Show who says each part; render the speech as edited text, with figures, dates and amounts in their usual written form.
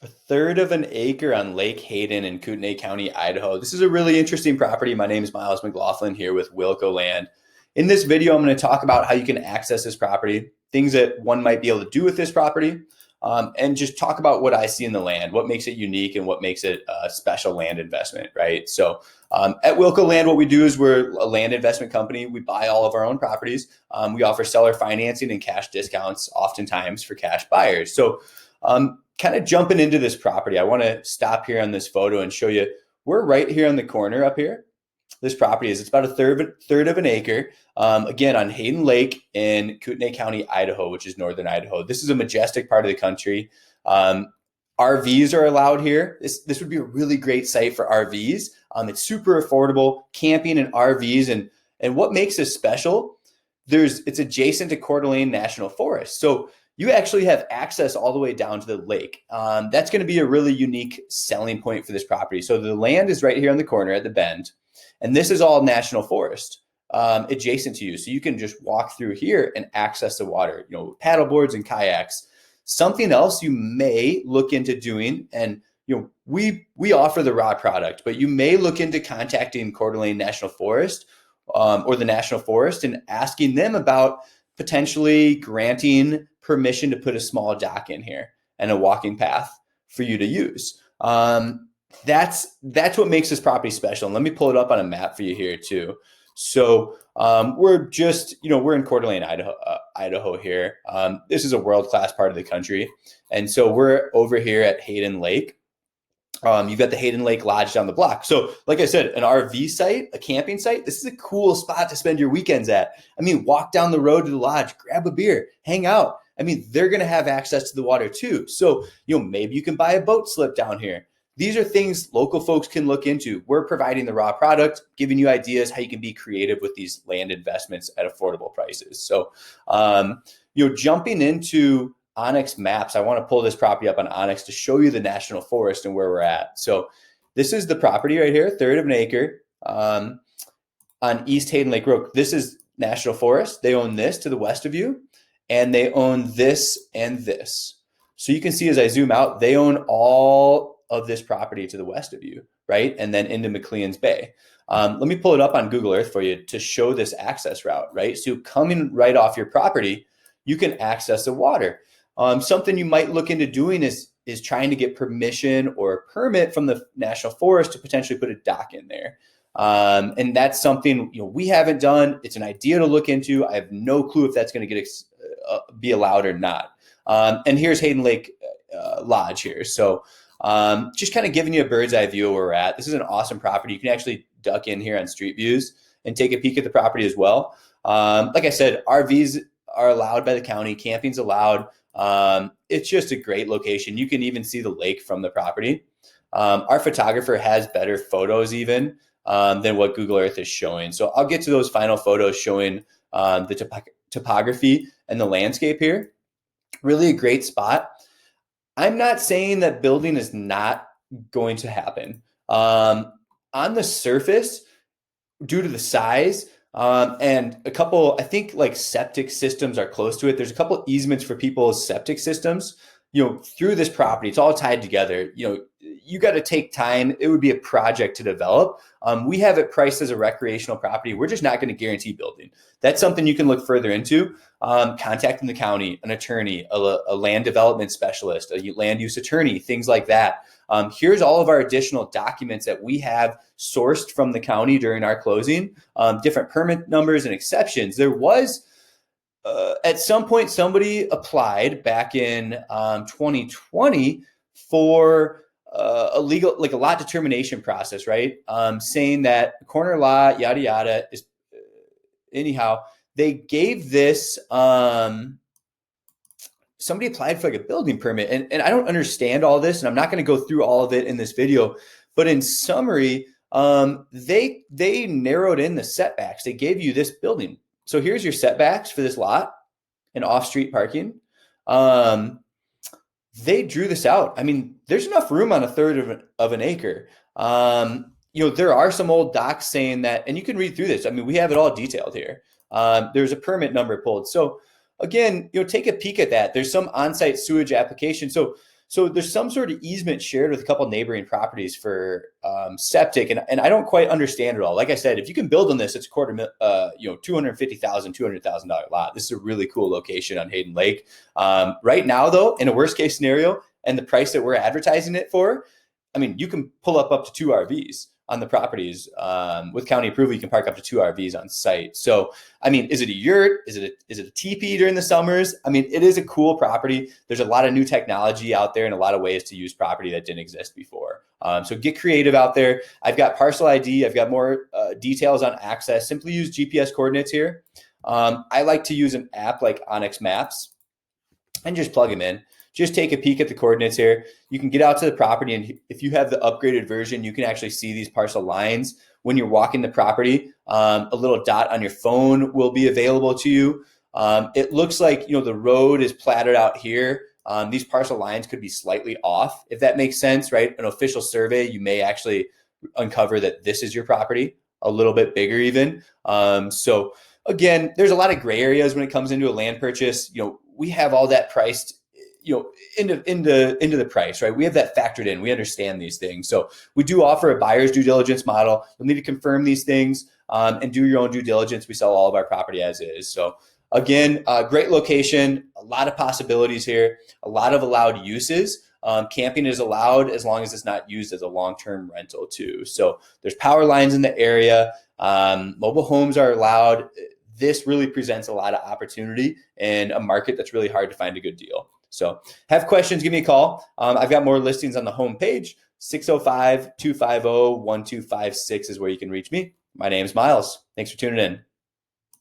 Speaker 1: A third of an acre on Lake Hayden in Kootenai County, Idaho. This is a really interesting property. My name is Miles McLaughlin here with Wilco Land. In this video, I'm going to talk about how you can access this property, things that one might be able to do with this property, and just talk about what I see in the land, what makes it unique and what makes it a special land investment, right? So at Wilco Land, what we do is we're a land investment company. We buy all of our own properties. We offer seller financing and cash discounts, oftentimes for cash buyers. So kind of jumping into this property, I want to stop here on this photo and show you we're right here on the corner up here. This property is, it's about a third of an acre, again, on Hayden Lake in Kootenai County, Idaho, which is northern Idaho. This is a majestic part of the country. RVs are allowed here. This would be a really great site for RVs. It's super affordable, camping and RVs. And what makes this special, it's adjacent to Coeur d'Alene National Forest. So you actually have access all the way down to the lake. That's going to be a really unique selling point for this property. So the land is right here on the corner at the bend, and this is all national forest adjacent to you. So you can just walk through here and access the water, with paddle boards and kayaks. Something else you may look into doing, and we offer the raw product, but you may look into contacting Coeur d'Alene National Forest or the National Forest and asking them about potentially granting permission to put a small dock in here and a walking path for you to use. That's what makes this property special. And let me pull it up on a map for you here too. So we're in Coeur d'Alene, Idaho here. This is a world-class part of the country. And so we're over here at Hayden Lake. You've got the Hayden Lake Lodge down the block. So like I said, an RV site, a camping site, this is a cool spot to spend your weekends at. I mean, walk down the road to the lodge, grab a beer, hang out. I mean, they're going to have access to the water too. So, maybe you can buy a boat slip down here. These are things local folks can look into. We're providing the raw product, giving you ideas how you can be creative with these land investments at affordable prices. So, jumping into Onyx Maps, I want to pull this property up on Onyx to show you the national forest and where we're at. So this is the property right here, third of an acre on East Hayden Lake Road. This is national forest. They own this to the west of you, and they own this and this. So you can see as I zoom out, they own all of this property to the west of you, right? And then into McLean's Bay. Let me pull it up on Google Earth for you to show this access route, right? So coming right off your property, you can access the water. Something you might look into doing is trying to get permission or a permit from the National Forest to potentially put a dock in there. And that's something we haven't done. It's an idea to look into. I have no clue if that's going to be allowed or not. And here's Hayden Lake Lodge here. So just kind of giving you a bird's eye view of where we're at. This is an awesome property. You can actually duck in here on Street Views and take a peek at the property as well. Like I said, RVs are allowed by the county. Camping's allowed. It's just a great location. You can even see the lake from the property. Our photographer has better photos even than what Google Earth is showing. So I'll get to those final photos showing the topography and the landscape here. Really a great spot. I'm not saying that building is not going to happen. On the surface, due to the size, and a couple, I think like septic systems are close to it. There's a couple easements for people's septic systems, through this property. It's all tied together. You got to take time. It would be a project to develop. We have it priced as a recreational property. We're just not going to guarantee building. That's something you can look further into. Contacting the county, an attorney, a land development specialist, a land use attorney, things like that. Here's all of our additional documents that we have sourced from the county during our closing, different permit numbers and exceptions. There was, at some point, somebody applied back in 2020 for a lot determination process, right? Saying that corner lot, yada, yada, is anyhow, they gave this, somebody applied for like a building permit, and I don't understand all this, and I'm not going to go through all of it in this video, but in summary, they narrowed in the setbacks. They gave you this building. So here's your setbacks for this lot and off-street parking. They drew this out. I mean, there's enough room on a third of an acre. There are some old docs saying that, and you can read through this. I mean, we have it all detailed here. There's a permit number pulled. So again, take a peek at that. There's some on-site sewage application. So So there's some sort of easement shared with a couple neighboring properties for septic, and I don't quite understand it all. Like I said, if you can build on this, it's a $250,000, $200,000 lot. This is a really cool location on Hayden Lake. Right now, though, in a worst case scenario, and the price that we're advertising it for, I mean, you can pull up to 2 RVs on the properties. With county approval, you can park up to 2 RVs on site. So, I mean, is it a yurt? Is it a teepee during the summers? I mean, it is a cool property. There's a lot of new technology out there and a lot of ways to use property that didn't exist before. So get creative out there. I've got parcel ID. I've got more details on access. Simply use GPS coordinates here. I like to use an app like Onyx Maps and just plug them in. Just take a peek at the coordinates here. You can get out to the property, and if you have the upgraded version, you can actually see these parcel lines when you're walking the property. A little dot on your phone will be available to you. It looks like the road is platted out here. These parcel lines could be slightly off, if that makes sense, right? An official survey, you may actually uncover that this is your property, a little bit bigger even. So again, there's a lot of gray areas when it comes into a land purchase. We have all that priced into the price, right? We have that factored in. We understand these things. So we do offer a buyer's due diligence model. You'll need to confirm these things and do your own due diligence. We sell all of our property as is. So again, great location, a lot of possibilities here, a lot of allowed uses. Camping is allowed as long as it's not used as a long-term rental too. So there's power lines in the area. Mobile homes are allowed. This really presents a lot of opportunity in a market that's really hard to find a good deal. So have questions, give me a call. I've got more listings on the homepage. 605-250-1256 is where you can reach me. My name's Miles. Thanks for tuning in.